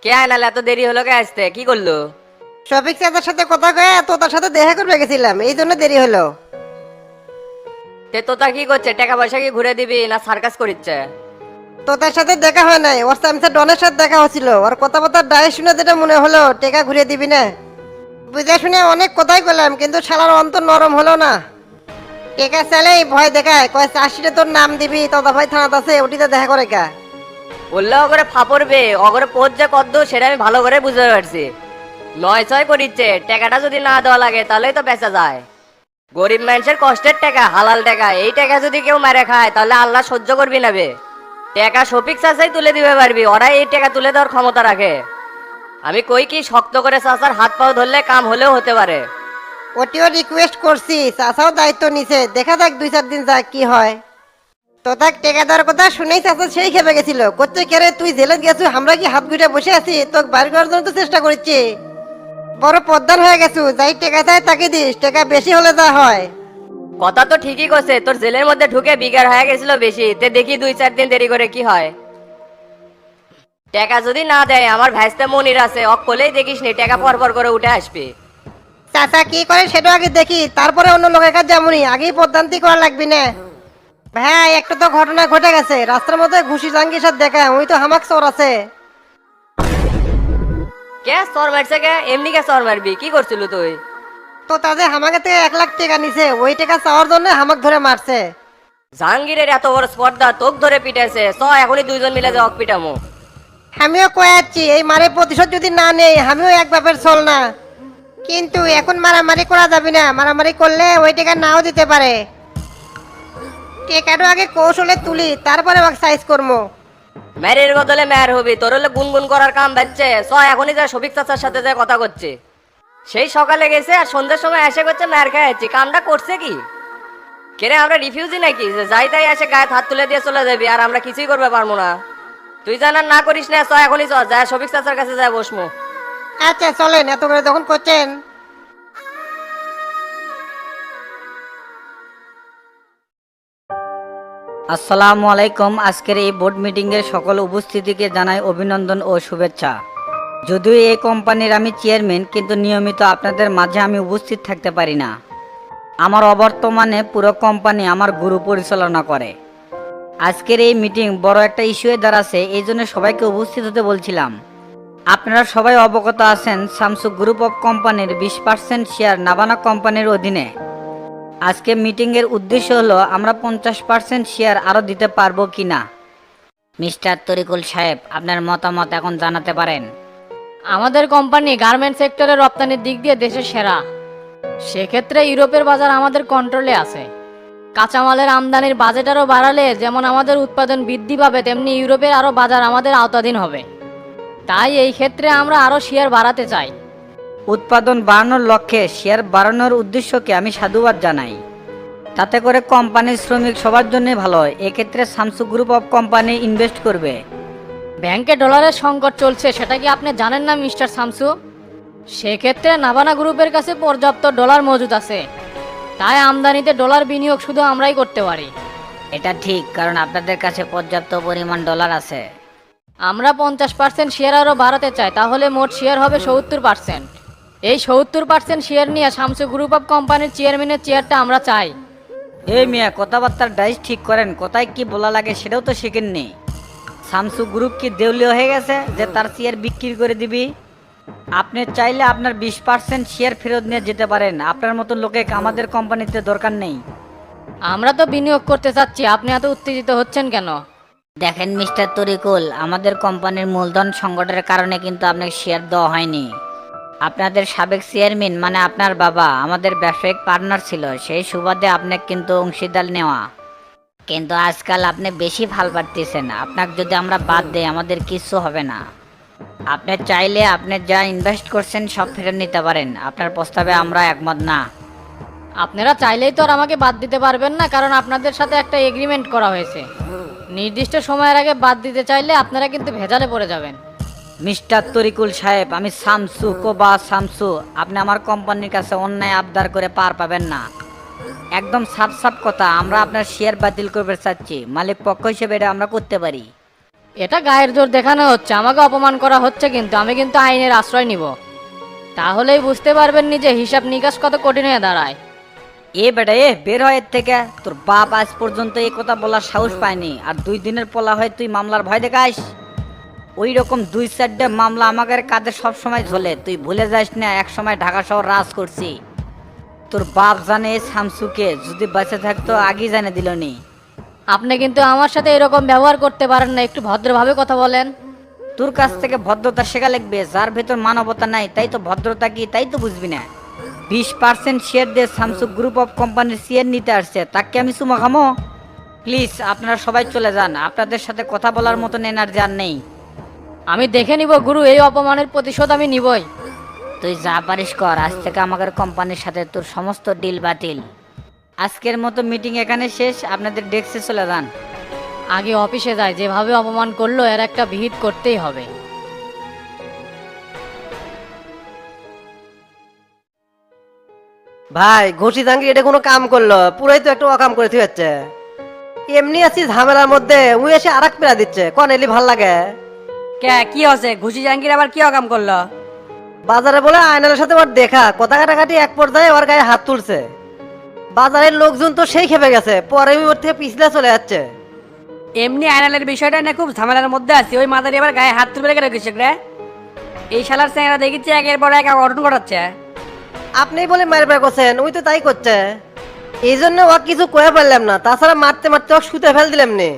কে আনাল এত দেরি হলো কে আসতে কি করলো? শফিক চাচার সাথে কথা কয়ে তোতার সাথে দেখা করবে গেছিলাম, এই জন্য দেরি হলো। তে তোতা কি করছে? টাকা পয়সা কি ঘুরে দিবি না সার্কাস করিচ্ছে? তোতার সাথে দেখা হয় নাই, ওর সামসা ডনের সাথে দেখা হচ্ছিল। ওর কথাবার্তা ডায়ে শুনে যেটা মনে হলো টেকা ঘুরিয়ে দিবি না। বুঝে শুনে অনেক কথাই করলাম, কিন্তু শালার অন্তর নরম হলো না। টেকা চাইলেই ভয় দেখায়, কয় চাষিটা তোর নাম দিবি, তোতা ভাই থানাত আছে, ওটিতে দেখা করে কা। বললে অগরে ফাপড়বে, অগরে পোজ যে কদ্দু সেটা আমি ভালো করে বুঝতে পারছি। নয় ছয় করিচ্ছে, টাকাটা যদি না দেওয়া লাগে তাহলেই তো বেঁচে যায়। গরিব মানুষের কষ্টের টাকা, হালাল টাকা, এই টাকা যদি কেউ মেরে খায় তাহলে আল্লাহ সহ্য করবি না বে। টাকা শফিক চাচাই তুলে দিবে পারবি, ওরাই এই টাকা তুলে দেওয়ার ক্ষমতা রাখে। আমি কই কি শক্ত করে চাচার হাত পাও ধরলে কাম হলেও হতে পারে। ওটিও রিকোয়েস্ট করছি, চাচাও দায়িত্ব নিছে, দেখা যাক 2-4 দিন যাক কি হয়। তোতাক টেকা দেওয়ার কথা শুনেই চাচা সেই খেপে গেছিল, করছে কেরে তুই জেলে গেছু, আমরা কি হাত ঘুরে বসে আছি, তোকে বাড়ি করার জন্য তো চেষ্টা করছি। বড় পদ্মান হয়ে গেছু, যাই টেকা চাই তাকে দিস, টেকা বেশি হলে যা হয়। কথা তো ঠিকই করছে, তোর জেলের মধ্যে ঢুকে বিগার হয়ে গেছিল বেশি, তে দেখি 2-4 দিন দেরি করে কি হয়। টাকা যদি না দেয়, আমার ভ্যাসতে মনির আছে, অকলেই দেখিস নি টাকা পর পর করে উঠে আসবে। চাচা কি করে সেটা আগে দেখি, তারপরে অন্য লোকের কাছে যেমনই আগেই পদ্মান্তি করা লাগবি না। ভাই একটা তো ঘটনা ঘটে গেছে, রাস্তার মধ্যে ঘুষি জাঙ্গির সাথে দেখা, ওই তো হামাক চোর আছে। কে চর মারছে? কে এমনি কে চর মারবি? কি করছিল তুই? তো তাদের হামাকে থেকে 1 লাখ টাকা নিছে, ওই টাকা চাওয়ার জন্য হামাক ধরে মারছে। জাহাঙ্গীরের এত বড় স্পর্ধা, তোক ধরে পিটাইছে। চ এখনই দুইজন মিলে যাও পিটামো। আমিও কয়াচ্ছি এই মারে প্রতিশোধ যদি না নেই, আমিও এক বাপের চল না। কিন্তু এখন মারামারি করা যাবে না, মারামারি করলে ওই টাকা নাও দিতে পারে। টাকাটা আগে কৌশলে তুলি, তারপরে সাইজ করবো। ম্যারের বদলে ম্যার হবি, তোর হলে গুনগুন করার কাম বাজছে। চ এখনই যা শফিক চাচার সাথে যা কথা করছে। সেই সকালে গেছে আর সন্ধ্যের সময় এসে করছে ম্যার খাইছি। কামটা করছে কি? কেরে আমরা রিফিউজি নাকি যে যাই তাই এসে গায়ে হাত তুলে দিয়ে চলে যাবি আর আমরা কিছুই করবে পারবো না? তুই জানার না করিস না, চ এখনই চ, যা শফিক চাচার কাছে যায় বসমু। আচ্ছা চলেন, এত করে যখন করছেন। আসসালামু আলাইকুম। আজকের এই বোর্ড মিটিংয়ের সকল উপস্থিতিকে জানাই অভিনন্দন ও শুভেচ্ছা। যদিও এই কোম্পানির আমি চেয়ারম্যান, কিন্তু নিয়মিত আপনাদের মাঝে আমি উপস্থিত থাকতে পারি না। আমার অবর্তমানে পুরো কোম্পানি আমার গুরু পরিচালনা করে। আজকের এই মিটিং বড় একটা ইস্যুয়ে দাঁড়াচ্ছে, এই জন্য সবাইকে উপস্থিত হতে বলছিলাম। আপনারা সবাই অবগত আছেন, সামসু গ্রুপ অফ কোম্পানির 20% শেয়ার নাভানা কোম্পানির অধীনে। আজকে মিটিংয়ের উদ্দেশ্য হলো আমরা 50% শেয়ার আরও দিতে পারবো কি না। মিস্টার তরিকুল সাহেব, আপনার মতামত এখন জানাতে পারেন। আমাদের কোম্পানি গার্মেন্ট সেক্টরে রপ্তানির দিক দিয়ে দেশের সেরা। সেক্ষেত্রে ইউরোপের বাজার আমাদের কন্ট্রোলে আছে। কাঁচামালের আমদানির বাজেট আরও বাড়ালে যেমন আমাদের উৎপাদন বৃদ্ধি পাবে, তেমনি ইউরোপের আরও বাজার আমাদের আওতাধীন হবে। তাই এই ক্ষেত্রে আমরা আরও শেয়ার বাড়াতে চাই। উৎপাদন বাড়ানোর লক্ষ্যে শেয়ার বাড়ানোর উদ্দেশ্যকে আমি সাধুবাদ জানাই। তাতে করে কোম্পানির শ্রমিক সবার জন্যই ভালো হয়। এক্ষেত্রে Shamsu group of company invest করবে। ব্যাংকে ডলারের সংকট চলছে, সেটা কি আপনি জানেন না মিস্টার শামসু? সেক্ষেত্রে নাভানা গ্রুপের কাছে পর্যাপ্ত ডলার মজুদ আছে। তাই আমদানিতে ডলার বিনিয়োগ শুধু আমরাই করতে পারি। এটা ঠিক, কারণ আপনাদের কাছে পর্যাপ্ত পরিমাণ ডলার আছে। আমরা 50% শেয়ার আরও বাড়াতে চাই, তাহলে মোট শেয়ার হবে 70%। এই 70% শেয়ার নিয়ে শামসু গ্রুপ অফ কোম্পানির চেয়ারম্যানের চেয়ারটা আমরা চাই। এই মিয়া, কথাবার্তার ডাইস ঠিক করেন, কোথায় কি বলা লাগে সেটাও তো শিখেননি। সামসু গ্রুপ কি দেউলিয়া হয়ে গেছে যে তার শেয়ার বিক্রি করে দিবি? আপনি চাইলে আপনার 20% শেয়ার ফেরত নিয়ে যেতে পারেন। আপনার মতো লোকে আমাদের কোম্পানিতে দরকার নেই। আমরা তো বিনিয়োগ করতে চাচ্ছি, আপনি এত উত্তেজিত হচ্ছেন কেন? দেখেন মিস্টার তরিকুল, আমাদের কোম্পানির মূলধন সংকটের কারণে কিন্তু আপনাকে শেয়ার দেওয়া হয়নি। আপনাদের সাবেক চেয়ারম্যান মানে আপনার বাবা আমাদের ব্যবসায়িক পার্টনার ছিল, সেই সুবাদে আপনাকে কিন্তু অংশীদার নেওয়া। কিন্তু আজকাল আপনি বেশি ভাল পারতেছেন। আপনাকে যদি আমরা বাদ দেই আমাদের কিছু হবে না। আপনি চাইলে আপনি যা ইনভেস্ট করছেন সব ফেরত নিতে পারেন। আপনার প্রস্তাবে আমরা একমত না। আপনারা চাইলেই তো আর আমাকে বাদ দিতে পারবেন না, কারণ আপনাদের সাথে একটা এগ্রিমেন্ট করা হয়েছে। নির্দিষ্ট সময়ের আগে বাদ দিতে চাইলে আপনারা কিন্তু ভেজালে পড়ে যাবেন। মিস্টার তরিকুল সাহেব, আমি শামসু কোবা শামসু, আপনি আমার কোম্পানির কাছে অন্যায় আবদার করে পার পাবেন না। একদম সাফ সাফ কথা, আমরা আপনার শেয়ার বাতিল করতে চাচ্ছি। মালিক পক্ষ হিসেবে এটা আমরা করতে পারি। এটা গায়ের জোর দেখানো হচ্ছে, আমাকে অপমান করা হচ্ছে, কিন্তু আমি কিন্তু আইনের আশ্রয় নিব। তাহলেই বুঝতে পারবেন নি যে হিসাব নিকাশ কত কঠিন হয়ে দাঁড়ায়। এ বেটা এ বের হয় এর থেকে। তোর বাপ আজ পর্যন্ত এই কথা বলার সাহস পায়নি, আর 2 দিনের পোলা হয় তুই মামলার ভয় দেখাস। ওই রকম 2-4টা মামলা আমাদের কাঁধে সব সময় ঝোলে, তুই ভুলে যাস না এক সময় ঢাকা শহর রাজ করছি। তোর বাপ জানে এই শামসুকে, যদি বেঁচে থাকতো আগেই জানে দিলনি। আপনি কিন্তু আমার সাথে এরকম ব্যবহার করতে পারেন না, একটু ভদ্রভাবে কথা বলেন। তোর কাছ থেকে ভদ্রতা শেখা লাগবে, যার ভেতর মানবতা নাই তাই তো ভদ্রতা কি তাই তো বুঝবি না। 20% শেয়ার দিয়ে স্যামসুং গ্রুপ অফ কোম্পানির শেয়ার নিতে আসছে, তাকে আমি চুমা খামো? প্লিজ আপনারা সবাই চলে যান, আপনাদের সাথে কথা বলার মতন এনার্জি আর নেই। আমি দেখে নিব গুরু, এই অপমানের প্রতিশোধ আমি নিবই। তুই যা পারিস কর, আজ থেকে আমাদের কোম্পানির সাথে তোর সমস্ত ডিল বাতিল। আজকের মতো মিটিং এখানে শেষ, আপনাদের ডেস্কে চলে যান। আগে অফিসে যায়, যেভাবে অপমান করলো এর একটা বিহিত করতেই হবে। ভাই ঘুষি জাঙ্গি এটা কোনো কাম করলো, পুরাই তো একটা অকাম করে হচ্ছে। এমনি আছি ঝামেলার মধ্যে, উই এসে আরেক পেরা দিচ্ছে, কোন এলি ভাল লাগে। কে কি হচ্ছে? ঘুষি জাহাঙ্গীর আবার কি অকাম করলো? বাজারে বলে আয়নালের সাথে ওর দেখা, কথা কাটাকাটি এক পর্যায়ে ওর গায়ে হাত তুলছে। বাজারের লোকজন তো সেই খেপে গেছে, পরে ওর থেকে পিছলে চলে যাচ্ছে। এমনি আয়নালের বিষয়টা না খুব ঝামেলার মধ্যে আছে, ওই মাদারি আবার গায়ে হাত তুলবে রেখে কৃষক রে। এই শালার চেহারা দেখেছি একের পর এক অঘটন ঘটাচ্ছে। আপনি বলে মায়ের বের করছেন, ওই তো তাই করছে। এই জন্য ও কিছু কয়ে পারলাম না, তাছাড়া মারতে মারতে ও শুতে ফেল দিলাম নে।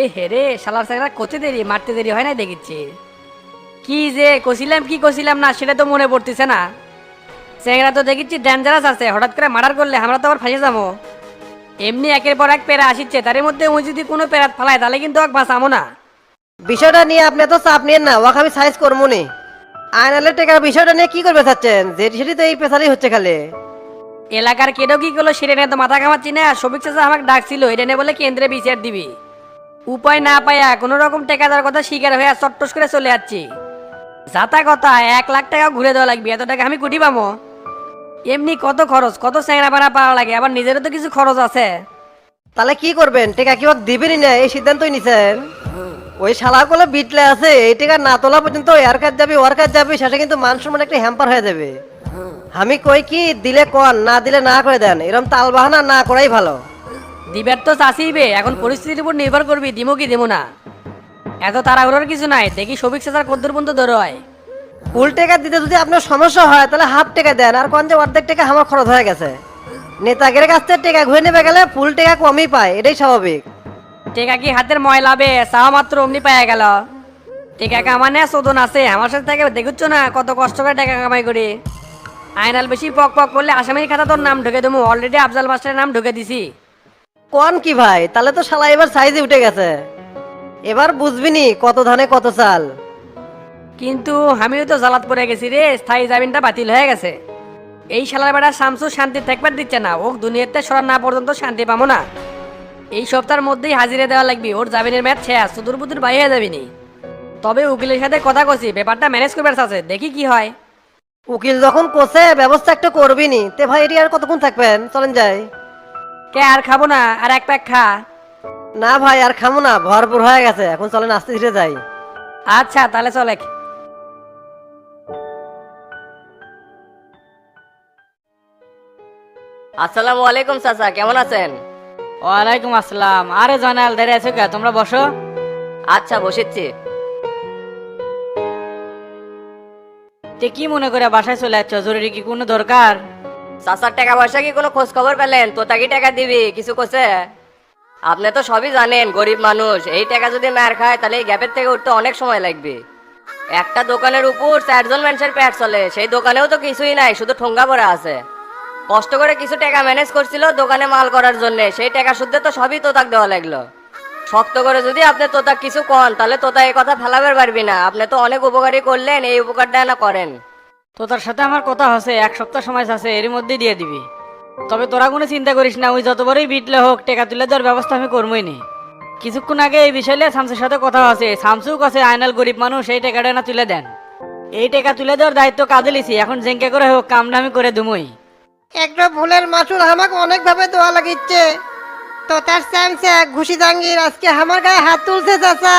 এ হেরে শালার চেহারা করতে দেরি, মারতে দেরি হয় না দেখেছি। কি যে কছিলাম না সেটা তো মনে পড়তেছে না। চেহারা তো দেখেছি ডেঞ্জারাস আছে, হঠাৎ করে মার্ডার করলে আমরা তো আবার ফাঁসে যাবো। এমনি একের পর এক পেরা আসিচ্ছে, তার মধ্যে ওই যদি কোনো পেরাত ফালায় তাহলে কিন্তু ওকে বাঁচামো না। বিষয়টা নিয়ে আপনি তো চাপ নিয়েন না, ওকে আমি সাইজ করবো নি। আয়নালের টেকার বিষয়টা নিয়ে কি করবে চাচ্ছেন? যেটি সেটি তো এই পেশারই হচ্ছে খালি। এলাকার কেডো কি করলো সেটা নিয়ে তো মাথা ঘামাচ্ছি না। সবিক চাচা আমাকে ডাকছিল, এটা নিয়ে বলে কেন্দ্রে বিচার দিবি। উপায় না পাইয়া কোনো রকম টাকা দেওয়ার কথা স্বীকার হয়ে চট্টস করে চলে যাচ্ছি। যাতা কথা 1 লাখ টাকা ঘুরে দেওয়া লাগবে, এত টাকা আমি কুটি পাবো? এমনি কত খরচ, কত চ্যাংরা পানা পাওয়া লাগে, আবার নিজেরও তো কিছু খরচ আছে। তাহলে কি করবেন? টেকা কি ওকে দিবেনই না এই সিদ্ধান্তই নিছেন? ওই শালা গুলো বিটলে আছে, এই টেকা না তোলা পর্যন্ত এর কাজ যাবে ওর কাজ যাবে, শেষে কিন্তু মান সম্মান একটা হ্যাম্পার হয়ে যাবে। আমি কই কি, দিলে কন, না দিলে না করে দেন, এরকম তাল বাহানা না করাই ভালো। দিবের তো চাষিবে, এখন পরিস্থিতির উপর নির্ভর করবি দিমো কি দিমো না। এত তাড়াহুড়োর কিছু নাই, দেখি সবিক চাচার কদ্দুর পর্যন্ত ধরে হয়। ফুল টেকা দিতে যদি আপনার সমস্যা হয় তাহলে হাফ টেকা দেন, আর কোন যে অর্ধেক টাকা আমার খরচ হয়ে গেছে। নেতাগের কাছ থেকে টেকা ঘুরে নেবে গেলে ফুল টেকা কমই পায়, এটাই স্বাভাবিক। টেকা কি হাতের ময়লাবে, চাওয়া মাত্র অমনি পাওয়া গেল। টেকা কামানে শোধন আছে, আমার সাথে থেকে দেখুচ্ছ না কত কষ্ট করে টাকা কামাই করি। আয়নাল বেশি পক পক করলে আসামির খাতা তোর নাম ঢুকে দেবো, অলরেডি আফজাল মাস্টারের নাম ঢুকে দিছি। কোন কি ভাই, তাহলে তো শালা এবার সাইজে উঠে গেছে। এবার বুঝবিনি কত ধানে কত চাল। কিন্তু আমিও তো জ্বালাত পড়ে গেছি রে, স্থায়ী জামিনটা বাতিল হয়ে গেছে। এই শালার বেড়া শামসু শান্তি থাকবার দিচ্ছে না, ও দুনিয়াতে সরার না পর্যন্ত শান্তি পাবো না। এই সপ্তাহের মধ্যেই হাজিরে দেওয়া লাগবে, ওর জামিনের ম্যাচ শেষ, সুদূর বুদুর বাইরে যাবিনি। তবে উকিলের সাথে কথা কছি, ব্যাপারটা ম্যানেজ করবার আছে, দেখি কি হয়। উকিল যখন কোসে ব্যবস্থা একটা করবিনি, তে ভাই এটি আর কতক্ষণ থাকবেন, চলেন যাই। কে আর খাবো না, আর এক প্যাক খা। না ভাই আর খামো না, ভরপুর হয়ে গেছে, এখন চলেন আস্তে ধীরে যাই। আচ্ছা তাহলে চলে। আসসালামু আলাইকুম চাচা, কেমন আছেন? ওয়ালাইকুম আসসালাম। আরে জয়নাল দাঁড়িয়ে আছো কে? তোমরা বসো। আচ্ছা বসেছি। তে কি মনে করে বাসায় চলে যাচ্ছ? জরুরি কি কোনো দরকার? চাচার টাকা পয়সা কি কোনো খোঁজ খবর পেলেন? তোতা কি টাকা দিবি কিছু কোসে? আপনি তো সবই জানেন, গরিব মানুষ, এই টাকা যদি মার খায় তাহলে এই গ্যাপের থেকে উঠতে অনেক সময় লাগবে। একটা দোকানের উপর 4 জন মানুষের পেট চলে, সেই দোকানেও তো কিছুই নাই, শুধু ঠোঙ্গা পড়া আছে। কষ্ট করে কিছু টাকা ম্যানেজ করছিল দোকানে মাল করার জন্য, সেই টাকা শুদ্ধে তো সবই তোতাক দেওয়া লাগলো। শক্ত করে যদি আপনি তোতাক কিছু কন তাহলে তোতা এই কথা ফেলাবার পারবি না। আপনি তো অনেক উপকারী করলেন, এই উপকারটা না করেন। তো তার সাথে আমার কথা হচ্ছে, 1 সপ্তাহ সময় আছে, এর মধ্যেই দিয়ে দিবি। তবে তোরা কোনো চিন্তা করিস না, ওই যতবারই বিটলে হোক টেকা তুলে দেওয়ার ব্যবস্থা আমি করবোই নি। কিছুক্ষণ আগে এই বিষয়ে শামসুর সাথে কথা আছে, শামসুক আছে আয়নাল গরিব মানুষ, এই টাকাটা না তুলে দেন। এই টাকা তুলে দেওয়ার দায়িত্ব কাজে লিছি, এখন জেঙ্কে করে হোক কামটা আমি করে দুমই। একটা ভুলের মাসুল আমাকে অনেক ভাবে দোয়া লাগিচ্ছে। তো তার স্যামসে ঘুষি জাঙ্গির আজকে আমার গায়ে হাত তুলছে চাচা।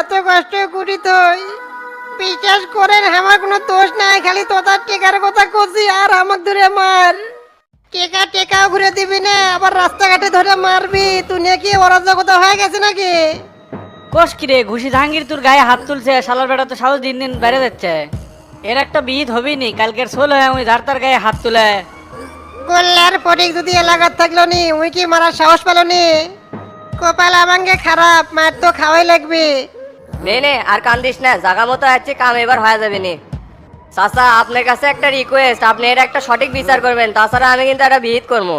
এত কষ্ট করি তুই বিশ্বাস করেন আমার কোনো দোষ নাই, খালি তোতার টেকার কথা করছি আর আমাকে ধরে মার। টেকা টেকাও ঘুরে দিবি না, আবার রাস্তাঘাটে ধরে মারবি। তুই নাকি অরাজকতা হয়ে গেছে নাকি? কোষ কিরে ঘুষি জাহাঙ্গীর তোর গায়ে হাত তুলছে, শালার বেটা তো সাহস দিন দিন বেড়ে যাচ্ছে। এর একটা বিহিত হবি নি, কালকের সোল হয়ে আমি যার তার গায়ে হাত তুলে। গোল্লার ফটিক যদি এলাকার থাকলো নি উই কি মারার সাহস পেল নি? কপাল আমাঙ্গে খারাপ, মার তো খাওয়াই লাগবে। নে নে আর কান্দিস না, জাগা মতো আছে, কাম এবার হয়ে যাবে নি। চাচা আপনার কাছে একটা রিকোয়েস্ট, আপনি এর একটা সঠিক বিচার করবেন, তাছাড়া আমি কিন্তু একটা বিহিত করবো।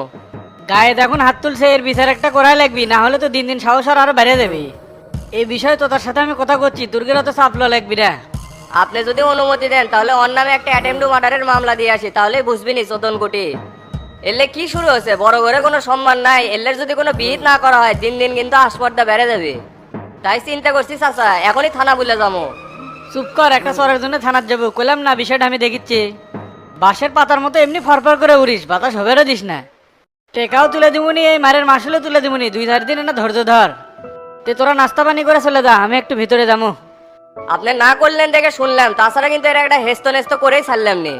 গায়ে দেখুন হাত তুলছে, এর বিচার একটা করাই লাগবি, না হলে তো দিন দিন সাহস আরো বেড়ে যাবি। এই বিষয়ে তো তার সাথে আমি কথা করছি, দুর্গেরও তো চাপলো লাগবি না। আপনি যদি অনুমতি দেন তাহলে ওর নামে একটা অ্যাটেম্প টু মার্ডারের মামলা দিয়ে আসি, তাহলে বুঝবি নি চোদন কোটি। এলে কি শুরু হয়েছে, বড় করে কোনো সম্মান নাই, এলের যদি কোনো বিহিত না করা হয় দিন দিন কিন্তু আসপর্দা বেড়ে যাবে। তাই চিন্তা করছি চাচা এখনই থানা বলে যাবো। চুপ কর, একটা চরের জন্য থানার যাবো কইলাম না, বিষয়টা আমি দেখিচ্ছি। বাঁশের পাতার মতো এমনি ফরফর করে উড়িস, বাতাস হবেরও দিস না। টেকাও তুলে দিবনি, এই মারের মাসুলও তুলে দিবনি, 2-4 দিন না ধৈর্য ধর। তে তোরা নাস্তা পানি করে চলে যা, আমি একটু ভিতরে যাবো। আপনি না করলেন দেখে শুনলাম, তাছাড়া কিন্তু এর একটা হেস্ত নেস্ত করেই ছাড়লাম নি।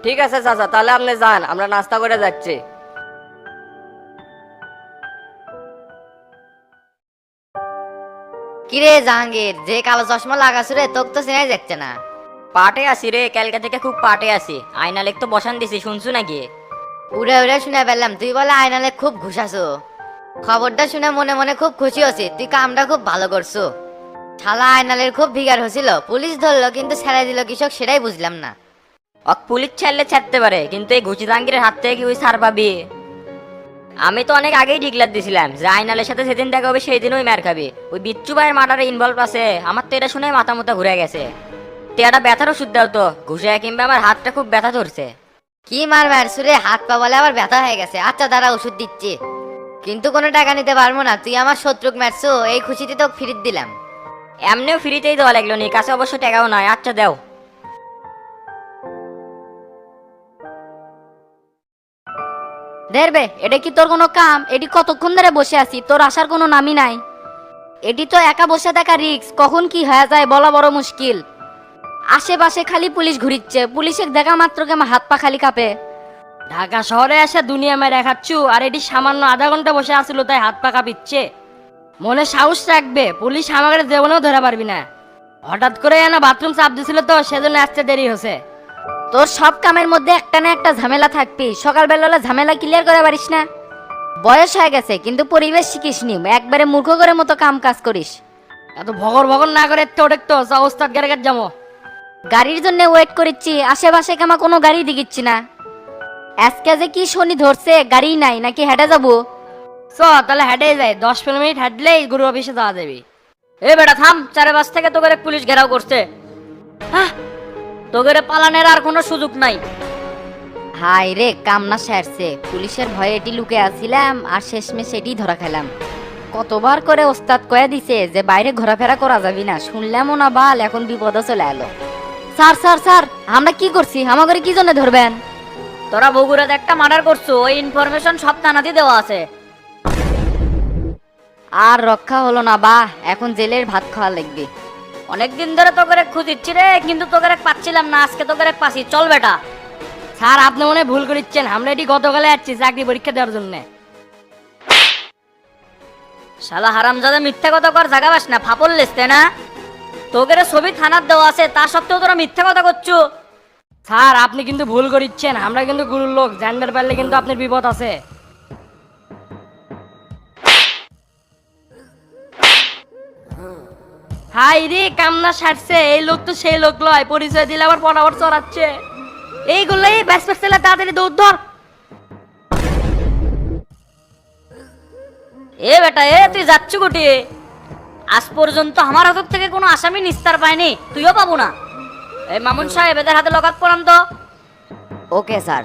ঠিক আছে চাচা, তাহলে আপনি যান, আমরা নাস্তা করে যাচ্ছি। কিরে জাহাঙ্গীর, যে কালো চশমা লাগাছ রে, তোকে তো চেনাই যাচ্ছে না। পাটে আসি রে, কালকে থেকে খুব পাটে আসি। আয়না লেখ তো বসান দিছি, শুনছু নাকি? উড়ে উড়ে শুনে পেলাম তুই বলে আয়নালে খুব ঘুষাছো। খবরটা শুনে মনে মনে খুব খুশি হচ্ছি, তুই কামটা খুব ভালো করছো। শালা আয়নালের খুব ভিগার হয়েছিল, পুলিশ ধরলো কিন্তু ছেড়ে দিল কৃষক, সেটাই বুঝলাম না। পুলিশ ছাড়লে ছাড়তে পারে, কিন্তু এই ঘুষি জাহাঙ্গীরের হাত থেকে কি ওই ছাড় পাবি? আমি তো অনেক আগেই ডিক্লার দিছিলাম যে আইনালের সাথে যেদিন দেখা হবে সেই দিন ওই মার খাবি। ওই বিচ্ছু ভাইয়ের মার্ডারে ইনভলভ আছে, আমার তো এটা শুনে মাথা মুথা ঘুরে গেছে। তেয়াটা ব্যথার ওষুধ দাও তো, ঘুষে কিংবা আমার হাতটা খুব ব্যথা ধরছে। কি মার মারছু রে, হাত পা বলে আবার ব্যথা হয়ে গেছে। আচ্ছা দাঁড়া, ওষুধ দিচ্ছি, কিন্তু কোনো টাকা নিতে পারবো না। তুই আমার শত্রুক মারছো, এই খুশিতে তোকে ফিরিয়ে দিলাম। এমনিও ফ্রিতেই দেওয়া লাগলো নি, কাছে অবশ্য টাকাও নয়। আচ্ছা দাও। দেখবে এটা কি তোর কোনো কাম? এটি কতক্ষণ ধরে বসে আছি, তোর আসার কোনো নামই নাই। এটি তো একা বসে থাকা রিক্স, কখন কি হয়ে যায় বলা বড় মুশকিল। আশেপাশে খালি পুলিশ ঘুরিচ্ছে, পুলিশের দেখা মাত্রকে আমার হাত পা খালি কাঁপে। ঢাকা শহরে এসে দুনিয়া মেয়ে দেখাচ্ছু, আর এটি সামান্য আধা ঘন্টা বসে আসছিল তাই হাত পা কাঁপিচ্ছে। মনে সাহস রাখবে, পুলিশ আমাকে জীবনেও ধরা পারবি না। হঠাৎ করে এনে বাথরুম চাপ দিছিল তো, সেজন্য আসতে দেরি হয়েছে। তোর সব কামের মধ্যে একটা না একটা ঝামেলা থাকবি, সকালবেলা ঝামেলা ক্লিয়ার করে পারিস না। বয়স হয়ে গেছে কিন্তু পরিবেশ শিখিস নি, একবারে মূর্খ করে মতো কাম কাজ করিস। এত ভগর ভগর না করে একটু ওস্তাদ গ্যারেগার যাবো। গাড়ির জন্য ওয়েট করিচ্ছি, আশেপাশে কামা কোনো গাড়ি দিচ্ছি না। আজকে যে কি শনি ধরছে, গাড়ি নাই, নাকি হেঁটে যাবো? চ তাহলে হেঁটে যাই, 10-15 মিনিট হাঁটলেই গুরু অফিসে যাওয়া যাবে। এ বেটা থাম, 4 বাজ থেকে তোকে পুলিশ ঘেরাও করছে। হ্যাঁ, তোকে পালানের আর কোনো সুযোগ নাই। হাই রে, কামনা সারছে। পুলিশের ভয়ে এটি লুকে আসছিলাম, আর শেষমেশ এটি ধরা খেলাম। কতবার করে ওস্তাদ কয়ে দিছে যে বাইরে ঘোরাফেরা করা যাবি না, শুনলামও না বাল, এখন বিপদও চলে এলো। স্যার স্যার স্যার, আমরা কি করছি, আমাকে কি জন্য ধরবেন? তোরা বগুড়াতে একটা মার্ডার করছো, ওই ইনফরমেশন সব থানাতে দেওয়া আছে। আর রক্ষা হলো না বা, এখন জেলের ভাত খাওয়া লাগবে। অনেকদিন ধরে তোকে খুঁজিচ্ছি রে, কিন্তু তোকে পাচ্ছিলাম না, আজকে তোকে পাচ্ছি। চল বেটা। স্যার আপনি মনে ভুল করিচ্ছেন, আমরা এটি গতকালে আসছি চাকরি পরীক্ষা দেওয়ার জন্য। শালা হারামজাদা মিথ্যা কথা কর জায়গা পাস না, ফাপল লেসতে না। তোকে ছবি থানার দেওয়া আছে, তা সত্ত্বেও তোরা মিথ্যা কথা করছো। স্যার আপনি কিন্তু ভুল করিচ্ছেন, আমরা কিন্তু গুরুর লোক, জানবার পারলে কিন্তু আপনার বিপদ আছে। হাই রে, কামনা সারছে, এই লোক তো সেই লোক লয়, পরিচয় দিলে আবার পটাপট চড়াচ্ছে। এইগুলোই ব্যাস ব্যাস ছেলে, তাড়াতাড়ি দৌড় ধর। এ বেটা, তুই যাচ্ছ গুটি? আজ পর্যন্ত আমার হাত থেকে কোনো আসামি নিস্তার পায়নি, তুইও পাবো না। এই মামুন সাহেব, এদের হাতে লকাত পড়ান তো। Okay sir.